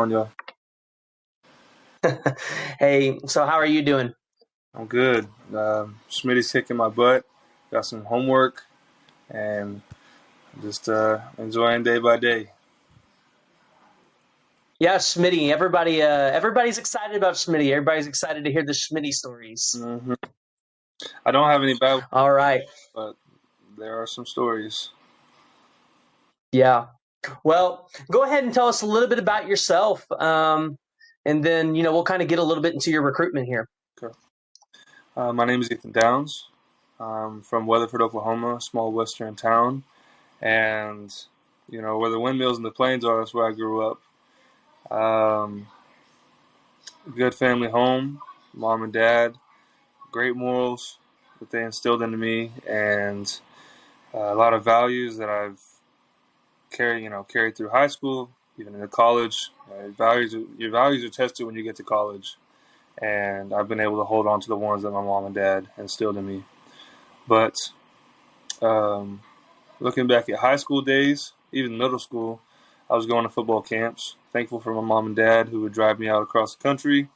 on y'all. Hey, so how are you doing? I'm good. Smitty's kicking my butt. Got some homework and just enjoying day by day. Yeah, Smitty. Everybody's excited about Smitty. Everybody's excited to hear the Smitty stories. hmm I don't have any bad ones, All right. but there are some stories. Yeah. Well, go ahead and tell us a little bit about yourself, and then we'll kind of get a little bit into your recruitment here. Okay. My name is Ethan Downs. I'm from Weatherford, Oklahoma, a small western town. And, where the windmills and the planes are, that's where I grew up. Um, Good family home, mom and dad, great morals that they instilled into me, and a lot of values that I've carried through high school, even into college. Your values are tested when you get to college, and I've been able to hold on to the ones that my mom and dad instilled in me. But um, looking back at high school days, even middle school, I was going to football camps. Thankful for my mom and dad who would drive me out across the country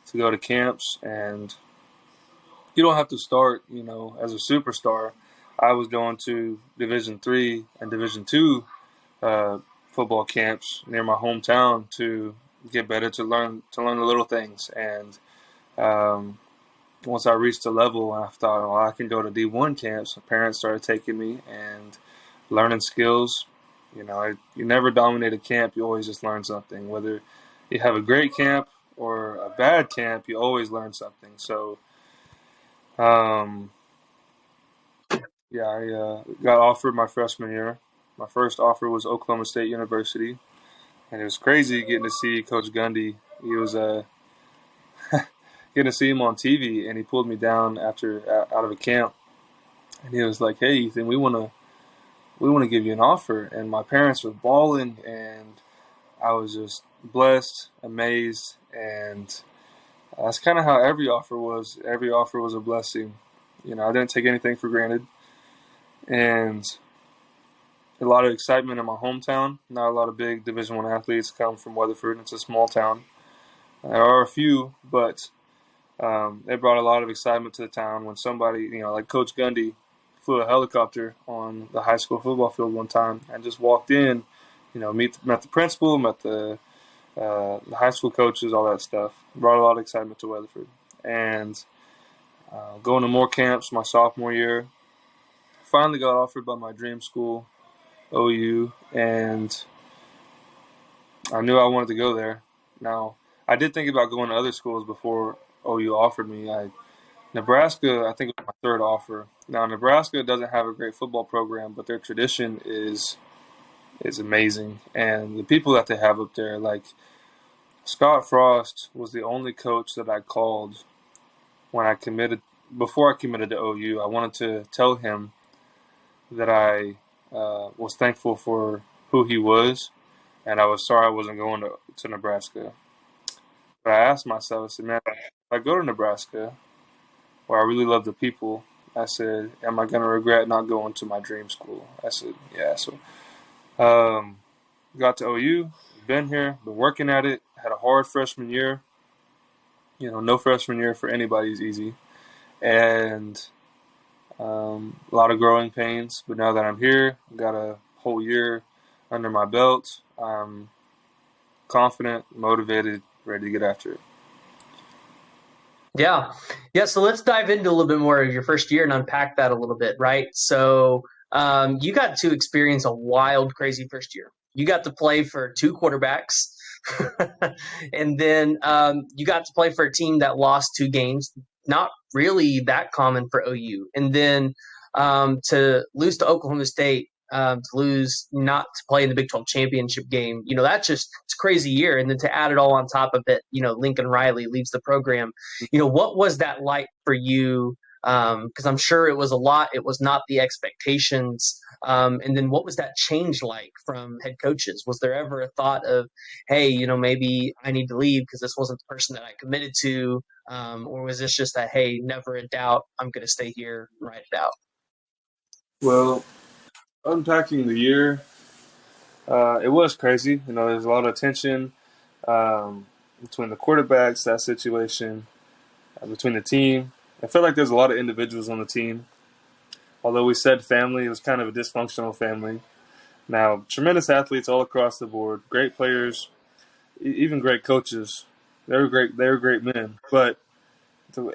to go to camps, and you don't have to start, as a superstar. I was going to Division III and Division II uh, football camps near my hometown to get better, to learn the little things. And um, once I reached a level, and I thought, well, I can go to D1 camps. My parents started taking me and learning skills. You never dominate a camp. You always just learn something. Whether you have a great camp or a bad camp, you always learn something. So, um, yeah, I got offered my freshman year. My first offer was Oklahoma State University. And it was crazy getting to see Coach Gundy. He was getting to see him on TV, and he pulled me down after out of a camp, and he was like, "Hey, Ethan, we want to give you an offer." And my parents were bawling, and I was just blessed, amazed, and that's kind of how every offer was. Every offer was a blessing. I didn't take anything for granted, and a lot of excitement in my hometown. Not a lot of big Division I athletes come from Weatherford. It's a small town. There are a few, but it brought a lot of excitement to the town when somebody, like Coach Gundy, flew a helicopter on the high school football field one time and just walked in, met the principal, met the high school coaches, all that stuff. Brought a lot of excitement to Weatherford. And going to more camps my sophomore year, finally got offered by my dream school, OU, and I knew I wanted to go there. Now, I did think about going to other schools before OU offered me. Nebraska, I think, was my third offer. Now, Nebraska doesn't have a great football program, but their tradition is amazing, and the people that they have up there, like Scott Frost, was the only coach that I called when I committed. Before I committed to OU, I wanted to tell him that I was thankful for who he was, and I was sorry I wasn't going to Nebraska. But I asked myself, I said, man, if I go to Nebraska, where I really love the people, I said, am I going to regret not going to my dream school? I said, yeah. So um, got to OU, been here, been working at it, had a hard freshman year. No freshman year for anybody is easy. And a lot of growing pains. But now that I'm here, got a whole year under my belt, I'm confident, motivated, ready to get after it. Yeah. Yeah. So let's dive into a little bit more of your first year and unpack that a little bit, right? So you got to experience a wild, crazy first year. You got to play for two quarterbacks. And then you got to play for a team that lost two games. Not really that common for OU. And then to lose to Oklahoma State, to lose not to play in the Big 12 championship game, that's just it's a crazy year. And then to add it all on top of it, Lincoln Riley leaves the program. What was that like for you? Because I'm sure it was a lot. It was not the expectations. And then what was that change like from head coaches? Was there ever a thought of, hey, maybe I need to leave because this wasn't the person that I committed to? Or was this just that, hey, never a doubt, I'm going to stay here and ride it out? Well, unpacking the year, it was crazy. There's a lot of tension. between the quarterbacks, that situation, between the team. I feel like there's a lot of individuals on the team. Although we said family, it was kind of a dysfunctional family. Now, tremendous athletes all across the board, great players, even great coaches. They were great. They were great men, but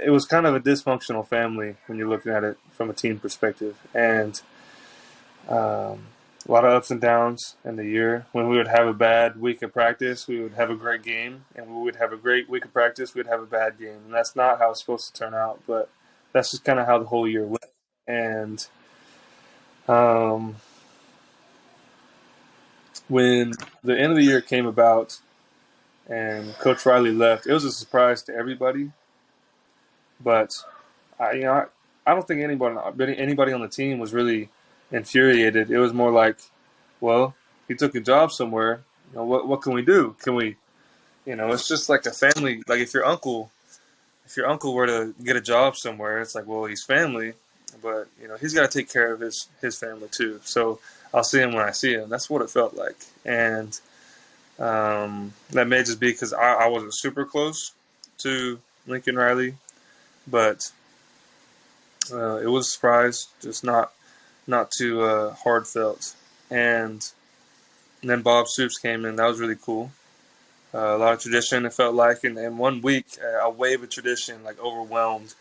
it was kind of a dysfunctional family when you're looking at it from a team perspective, and a lot of ups and downs in the year. When we would have a bad week of practice, we would have a great game, and we would have a great week of practice, we'd have a bad game, and that's not how it's supposed to turn out. But that's just kind of how the whole year went. And um, when the end of the year came about and Coach Riley left, it was a surprise to everybody. But I don't think anybody on the team was really infuriated. It was more like, well, he took a job somewhere. What can we do? Can we, it's just like a family. Like if your uncle were to get a job somewhere, it's like, well, he's family, but he's got to take care of his family too. So I'll see him when I see him. That's what it felt like, and that may just be because I wasn't super close to Lincoln Riley, but it was a surprise, just not too heartfelt. And then Bob Stoops came in. That was really cool. A lot of tradition, it felt like. And in 1 week, a wave of tradition like overwhelmed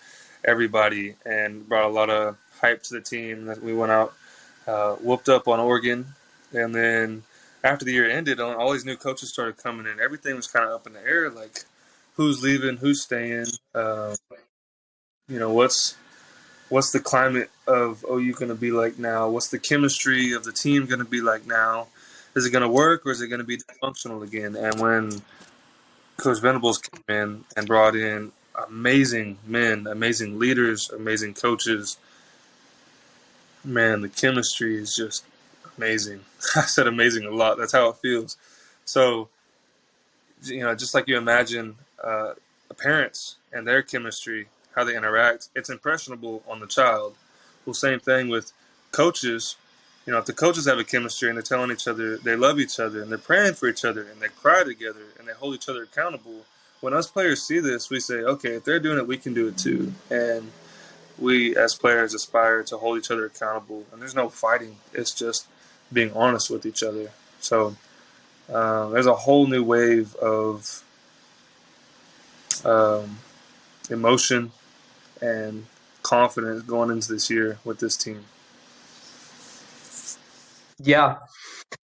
everybody and brought a lot of hype to the team. That we went out, whooped up on Oregon, and then after the year ended, all these new coaches started coming in. Everything was kind of up in the air, like who's leaving, who's staying. What's the climate of OU going to be like now? What's the chemistry of the team going to be like now? Is it going to work or is it going to be dysfunctional again? And when Coach Venables came in and brought in amazing men, amazing leaders, amazing coaches, man, the chemistry is just amazing. I said amazing a lot. That's how it feels. So, just like you imagine parents and their chemistry, how they interact, it's impressionable on the child. Well, same thing with coaches. If the coaches have a chemistry and they're telling each other they love each other and they're praying for each other and they cry together and they hold each other accountable, when us players see this, we say, okay, if they're doing it, we can do it too. And we as players aspire to hold each other accountable. And there's no fighting. It's just being honest with each other. So there's a whole new wave of um, emotion and confidence going into this year with this team. Yeah.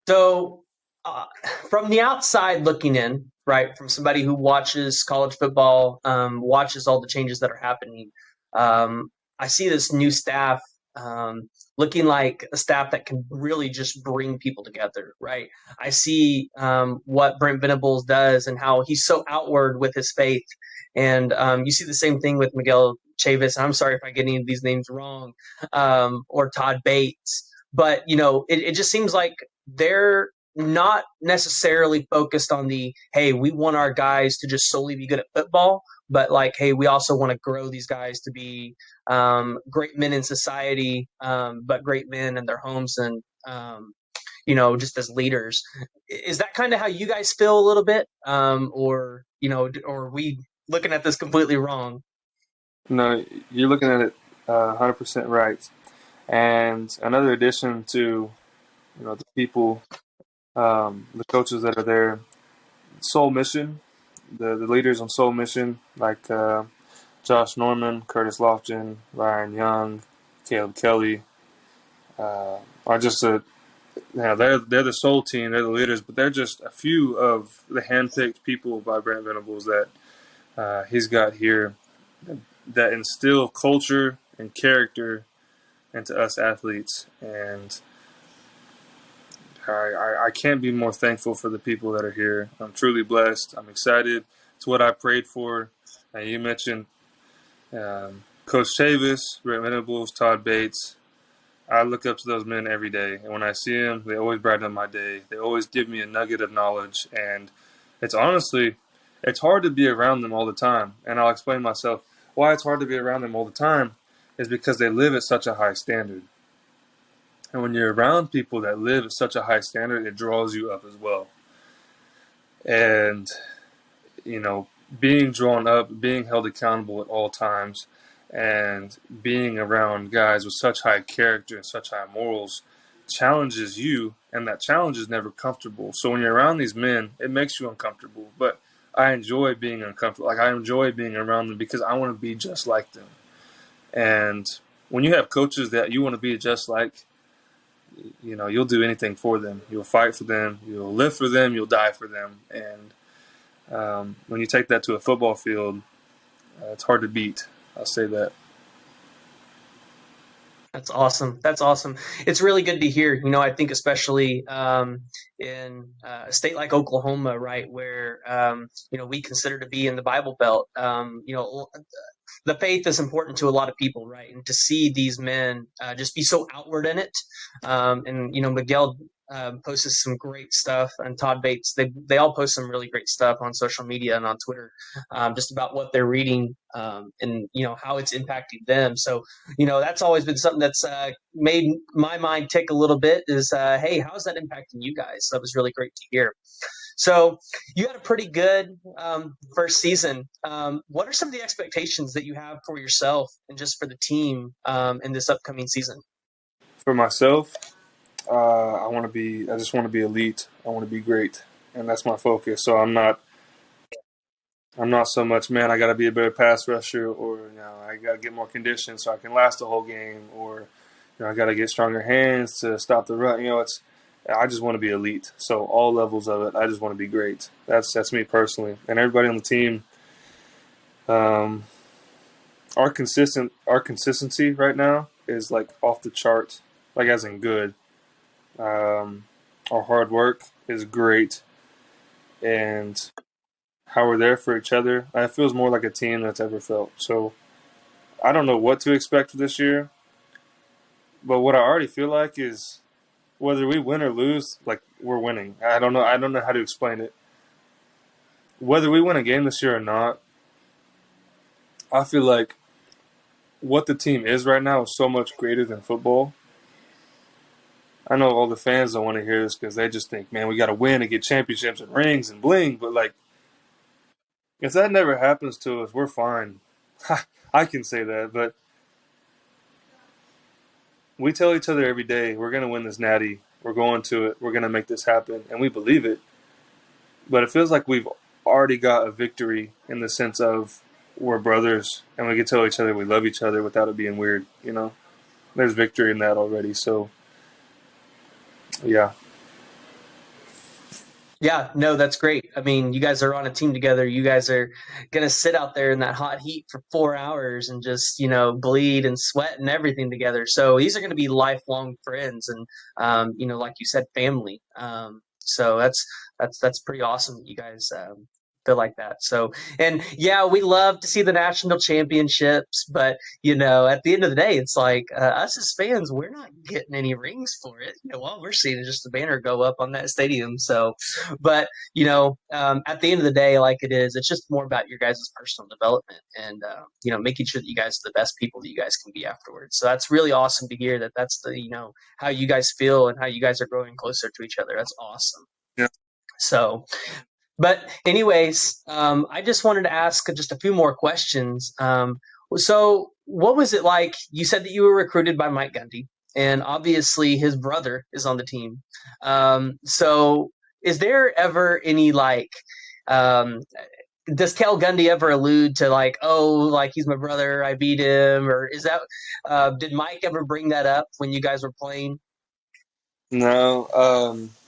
So, uh, from the outside looking in, right, from somebody who watches college football, watches all the changes that are happening, I see this new staff looking like a staff that can really just bring people together, right? I see what Brent Venables does and how he's so outward with his faith. And you see the same thing with Miguel Chavis. I'm sorry if I get any of these names wrong, or Todd Bates. But, it just seems like they're not necessarily focused on the, hey, we want our guys to just solely be good at football, but like, hey, we also want to grow these guys to be great men in society, but great men in their homes and just as leaders. Is that kind of how you guys feel a little bit, or are we looking at this completely wrong? No, you're looking at it 100% right. And another addition to the people, the coaches that are there, Soul Mission, the leaders on Soul Mission, like Josh Norman, Curtis Lofton, Ryan Young, Caleb Kelly, are just they're the soul team, they're the leaders, but they're just a few of the handpicked people by Brent Venables that he's got here that instill culture and character into us athletes. And I can't be more thankful for the people that are here. I'm truly blessed. I'm excited. It's what I prayed for. You mentioned Coach Chavis, Brent Venables, Todd Bates. I look up to those men every day, and when I see them, they always brighten up my day. They always give me a nugget of knowledge, and it's hard to be around them all the time. And I'll explain myself why it's hard to be around them all the time is because they live at such a high standard. And when you're around people that live at such a high standard, it draws you up as well. and you know, being drawn up, being held accountable at all times, and being around guys with such high character and such high morals challenges you, and that challenge is never comfortable. So when you're around these men, it makes you uncomfortable. But I enjoy being uncomfortable. Like I enjoy being around them because I want to be just like them. And when you have coaches that you want to be just like, you know, you'll do anything for them. You'll fight for them. You'll live for them. You'll die for them. And when you take that to a football field, it's hard to beat. I'll say that. That's awesome. That's awesome. It's really good to hear. I think especially in a state like Oklahoma, right, where we consider to be in the Bible Belt. The faith is important to a lot of people, right? And to see these men just be so outward in it, and Miguel posted some great stuff, and Todd Bates, they all post some really great stuff on social media and on Twitter, just about what they're reading, and how it's impacting them. So that's always been something that's made my mind tick a little bit. Is hey, how is that impacting you guys? So that was really great to hear. So you had a pretty good first season. What are some of the expectations that you have for yourself and just for the team in this upcoming season? For myself, I want to be. I just want to be elite. I want to be great, and that's my focus. So I'm not. I'm not so much, man. I got to be a better pass rusher, or I got to get more condition so I can last the whole game, or I got to get stronger hands to stop the run. It's. I just want to be elite. So all levels of it, I just want to be great. That's me personally, and everybody on the team. Um, our consistency right now is like off the chart, like as in good. Um, our hard work is great, and how we're there for each other. It feels more like a team that's ever felt. So I don't know what to expect for this year, but what I already feel like is whether we win or lose, like we're winning. I don't know. I don't know how to explain it. Whether we win a game this year or not, I feel like what the team is right now is so much greater than football. I know all the fans don't want to hear this because they just think, man, we got to win and get championships and rings and bling. But like, if that never happens to us, we're fine. I can say that, but we tell each other every day we're going to win this natty. We're going to it. We're going to make this happen, and we believe it. But it feels like we've already got a victory in the sense of we're brothers, and we can tell each other we love each other without it being weird. There's victory in that already. So, yeah. Yeah, no, that's great. I mean, you guys are on a team together. You guys are going to sit out there in that hot heat for 4 hours and just, bleed and sweat and everything together. So these are going to be lifelong friends and, like you said, family. So that's pretty awesome that you guys feel like that. So, and yeah, we love to see the national championships, but, at the end of the day, it's like us as fans, we're not getting any rings for it. All we're seeing is just the banner go up on that stadium. So, but at the end of the day, like it's just more about your guys' personal development and making sure that you guys are the best people that you guys can be afterwards. So that's really awesome to hear that. That's the how you guys feel and how you guys are growing closer to each other. That's awesome. Yeah. So, but anyways, I just wanted to ask just a few more questions. So what was it like? You said that you were recruited by Mike Gundy, and obviously his brother is on the team. So is there ever any um, does Cal Gundy ever allude to like, oh, like he's my brother, I beat him, or is that did Mike ever bring that up when you guys were playing? No,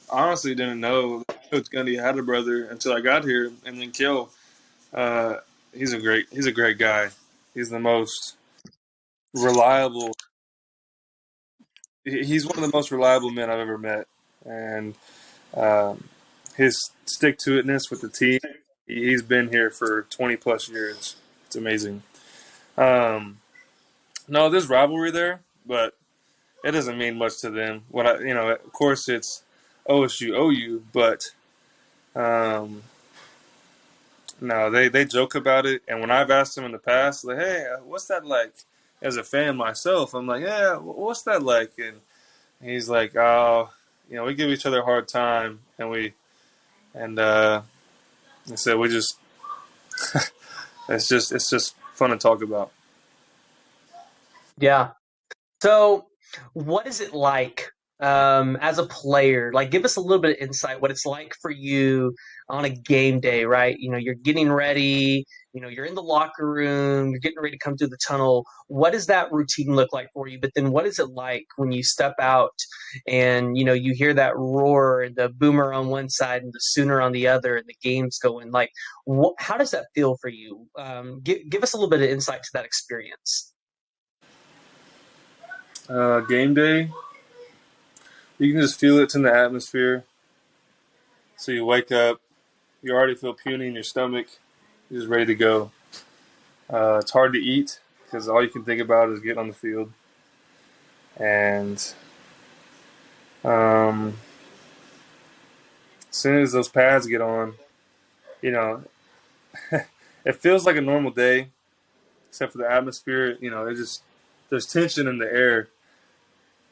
honestly didn't know Coach Gundy had a brother until I got here, and then Kill. Uh, he's a great guy. He's the most reliable. He's one of the most reliable men I've ever met, and um, his stick to itness with the team. He's been here for 20 plus years. It's amazing. Um, no, there's rivalry there, but it doesn't mean much to them. Of course, it's OSU OU, but um, no, they joke about it. And when I've asked them in the past, like, hey, what's that like? As a fan myself, I'm like, yeah, what's that like? And he's like, oh, we give each other a hard time, and we and And so we just it's just fun to talk about. Yeah. So, what is it like as a player? Like, give us a little bit of insight what it's like for you on a game day, right? You know, you're getting ready, you know, you're in the locker room, you're getting ready to come through the tunnel. What does that routine look like for you? But then what is it like when you step out and, you know, you hear that roar and the boomer on one side and the sooner on the other and the game's going? Like, how does that feel for you? Give us a little bit of insight to that experience. Game day, you can just feel it's in the atmosphere. So you wake up, you already feel puny in your stomach, you're just ready to go. It's hard to eat because all you can think about is getting on the field. And as soon as those pads get on, you know, it feels like a normal day, except for the atmosphere. You know, there's tension in the air,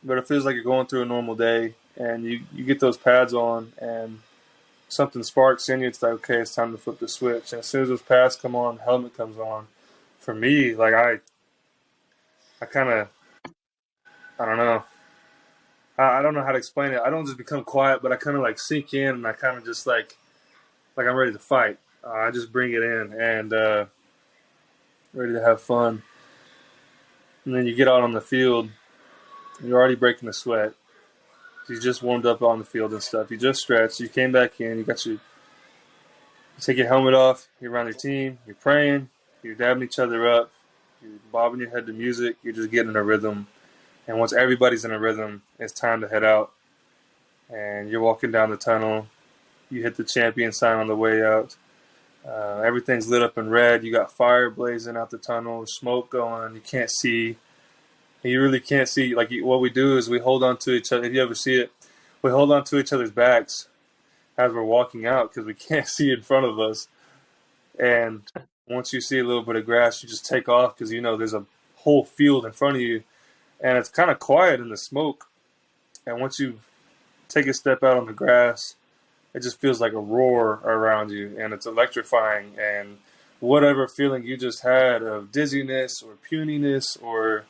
but it feels like you're going through a normal day. And you get those pads on, and something sparks in you. It's like, okay, it's time to flip the switch. And as soon as those pads come on, helmet comes on. For me, like I kind of, I don't know. I don't know how to explain it. I don't just become quiet, but I kind of like sink in, and I kind of just like I'm ready to fight. I just bring it in and ready to have fun. And then you get out on the field, and you're already breaking a sweat. You just warmed up on the field and stuff. You just stretched. You came back in. You take your helmet off. You're around your team. You're praying. You're dabbing each other up. You're bobbing your head to music. You're just getting in a rhythm. And once everybody's in a rhythm, it's time to head out. And you're walking down the tunnel. You hit the champion sign on the way out. Everything's lit up in red. You got fire blazing out the tunnel, smoke going. You can't see. You really can't see. Like what we do is we hold on to each other. If you ever see it, we hold on to each other's backs as we're walking out because we can't see in front of us. And once you see a little bit of grass, you just take off because you know there's a whole field in front of you, and it's kind of quiet in the smoke. And once you take a step out on the grass, it just feels like a roar around you, and it's electrifying. And whatever feeling you just had of dizziness or puniness or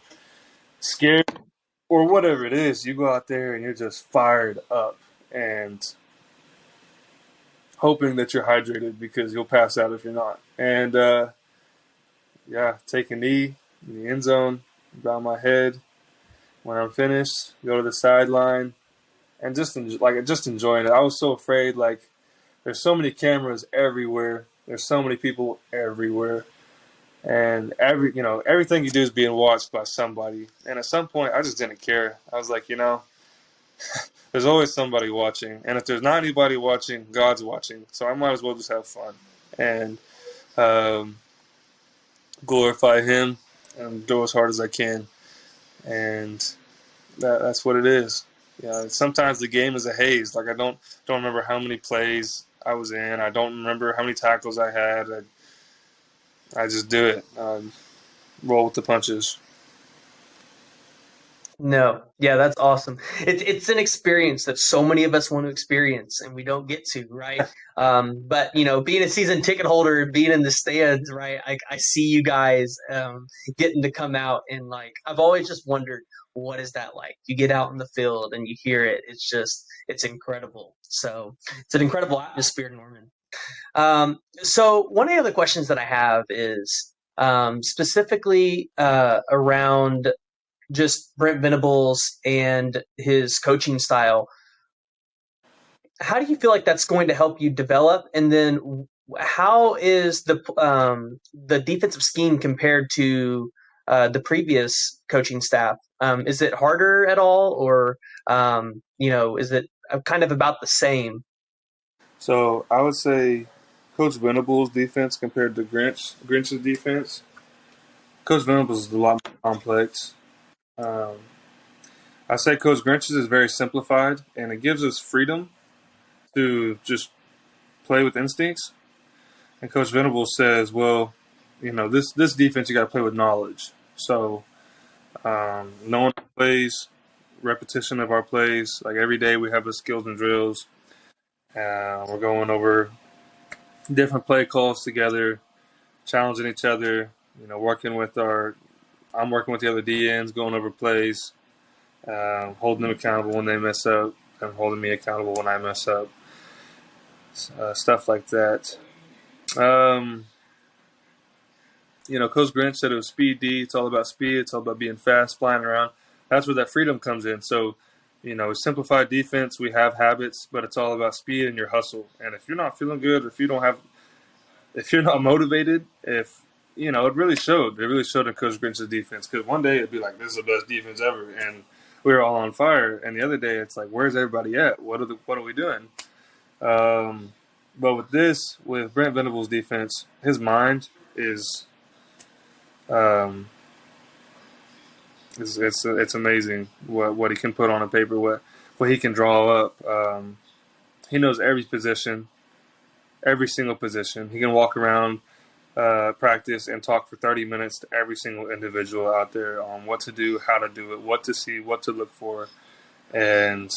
scared or whatever it is, you go out there and you're just fired up and hoping that you're hydrated because you'll pass out if you're not. And yeah, take a knee in the end zone, bow my head. When I'm finished, go to the sideline and just enjoying it. I was so afraid. Like there's so many cameras everywhere. There's so many people everywhere. And everything you do is being watched by somebody. And at some point, I just didn't care. I was like, there's always somebody watching, and if there's not anybody watching, God's watching. So I might as well just have fun and um, glorify Him and go as hard as I can. And that's what it is. Sometimes the game is a haze. Like I don't remember how many plays I was in. I don't remember how many tackles I had. I just do it. Roll with the punches. No, yeah, that's awesome. It's an experience that so many of us want to experience and we don't get to, right? But you know, being a season ticket holder, being in the stands, right? I see you guys getting to come out and like I've always just wondered what is that like? You get out in the field and you hear it. It's incredible. So it's an incredible atmosphere, Norman. So one of the other questions that I have is specifically around just Brent Venables and his coaching style. How do you feel like that's going to help you develop? And then how is the defensive scheme compared to the previous coaching staff? Is it harder at all, or is it kind of about the same? So I would say Coach Venable's defense compared to Grinch's defense. Coach Venables is a lot more complex. Um, I say Coach Grinch's is very simplified, and it gives us freedom to just play with instincts. And Coach Venables says, well, this defense you got to play with knowledge. So knowing our plays, repetition of our plays. Like every day we have the skills and drills. We're going over different play calls together, challenging each other. Working with I'm working with the other DNs, going over plays, holding them accountable when they mess up, and holding me accountable when I mess up. Stuff like that. Um, Coach Grinch said it was speed D. It's all about speed. It's all about being fast, flying around. That's where that freedom comes in. So, simplified defense, we have habits, but it's all about speed and your hustle. And if you're not feeling good, or if you're not motivated, it really showed. It really showed in Coach Grinch's defense. Because one day it'd be like, this is the best defense ever, and we were all on fire. And the other day it's like, where's everybody at? What are we doing? But with Brent Venables' defense, his mind is it's amazing what he can put on a paper, what he can draw up. He knows every position, every single position. He can walk around practice and talk for 30 minutes to every single individual out there on what to do, how to do it, what to see, what to look for, and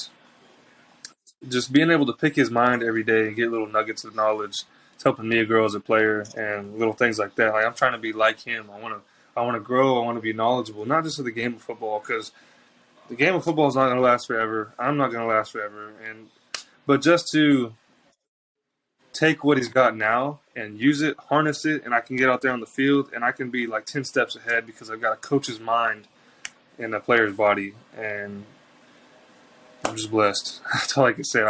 just being able to pick his mind every day and get little nuggets of knowledge. It's helping me grow as a player and little things like that. Like I'm trying to be like him. I want to grow. I want to be knowledgeable, not just of the game of football, because the game of football is not going to last forever. I'm not going to last forever, but just to take what he's got now and use it, harness it, and I can get out there on the field and I can be like 10 steps ahead because I've got a coach's mind in a player's body, and I'm just blessed. That's all I can say.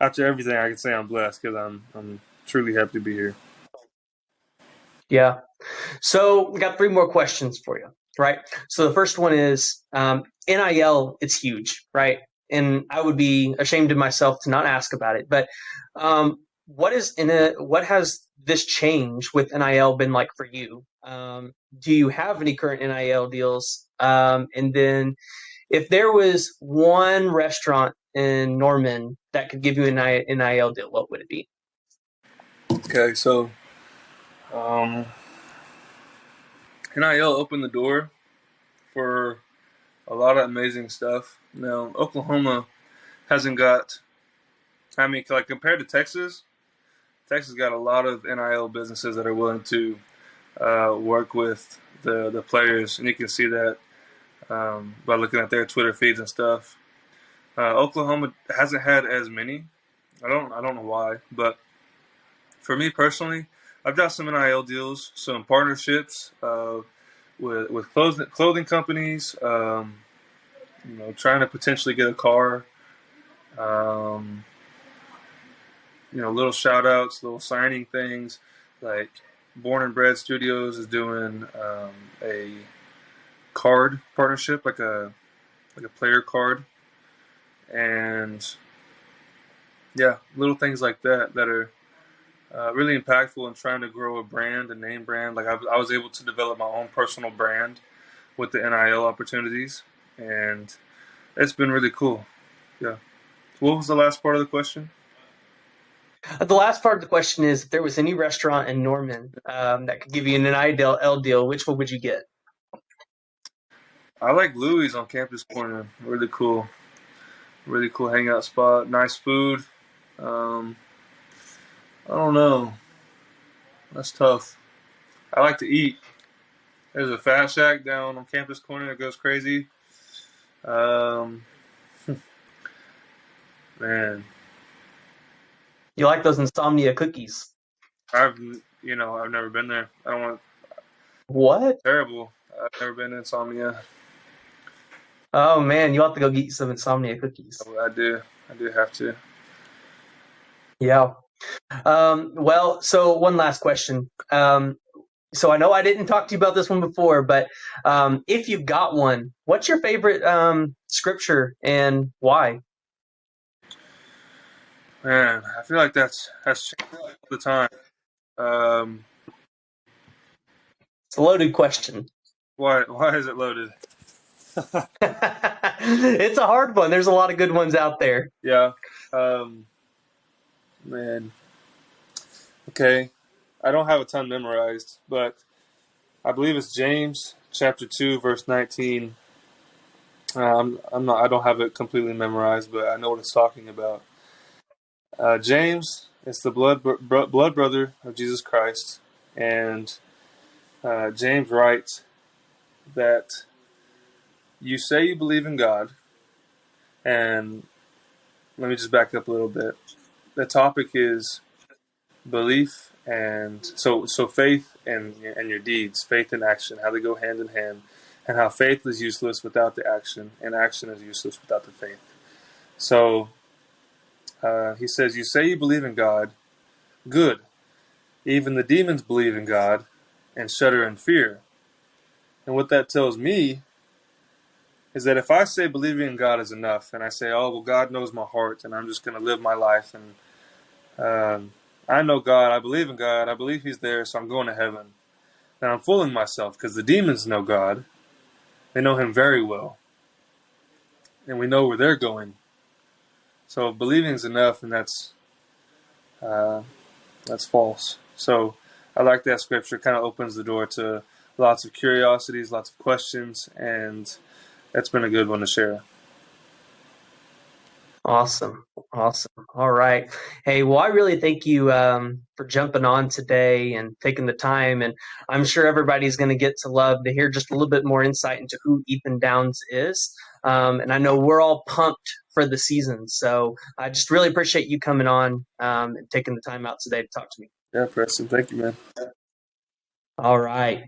After everything, I can say I'm blessed because I'm truly happy to be here. Yeah. So we got 3 more questions for you, right? So the first one is NIL. It's huge, right? And I would be ashamed of myself to not ask about it. But what has this change with NIL been like for you? Do you have any current NIL deals? And then if there was one restaurant in Norman that could give you an NIL deal, what would it be? Okay, so um, NIL opened the door for a lot of amazing stuff. Now, Oklahoma hasn't got, I mean, like compared to Texas, Texas got a lot of NIL businesses that are willing to work with the players, and you can see that by looking at their Twitter feeds and stuff. Oklahoma hasn't had as many. I don't know why, but for me personally, I've got some NIL deals, some partnerships with clothing companies. Trying to potentially get a car. Um, little shout outs, little signing things. Like Born and Bred Studios is doing a card partnership, like a player card, and yeah, little things like that are really impactful in trying to grow a brand, a name brand. Like I was able to develop my own personal brand with the NIL opportunities, and it's been really cool. Yeah. What was the last part of the question? The last part of the question is if there was any restaurant in Norman that could give you an NIL deal, which one would you get? I like Louis on Campus Corner. Really cool hangout spot. Nice food. Um, I don't know. That's tough. I like to eat. There's a Fat Shack down on Campus Corner that goes crazy. Um, man, You like those insomnia cookies? I've I've never been there. I don't want What? terrible. I've never been to Insomnia. Oh man, you'll have to go get some insomnia cookies. I do have to. Yeah. Well, so one last question. So I know I didn't talk to you about this one before, but if you got one, what's your favorite scripture and why? Man, I feel like that's changed all the time. Um, It's a loaded question. why is it loaded? It's a hard one. There's a lot of good ones out there. Yeah. Um, man. Okay. I don't have a ton memorized, but I believe it's James chapter 2 verse 19. I don't have it completely memorized, but I know what it's talking about. James It's the blood brother of Jesus Christ. And James writes that you say you believe in God, and let me just back up a little bit. The topic is belief, and so faith and your deeds, faith and action, how they go hand in hand, and how faith is useless without the action, and action is useless without the faith. So he says, you say you believe in God, good. Even the demons believe in God and shudder in fear. And what that tells me is that if I say believing in God is enough, and I say, oh, well, God knows my heart, and I'm just going to live my life, and I know God, I believe in God, I believe He's there, so I'm going to heaven. And I'm fooling myself because the demons know God. They know Him very well. And we know where they're going. So if believing is enough, and uh, that's false. So I like that scripture. Kind of opens the door to lots of curiosities, lots of questions, and that's been a good one to share. Awesome. Awesome. All right. Hey, well, I really thank you for jumping on today and taking the time. And I'm sure everybody's going to get to love to hear just a little bit more insight into who Ethan Downs is. And I know we're all pumped for the season. So I just really appreciate you coming on and taking the time out today to talk to me. Yeah, Preston. Thank you, man. All right.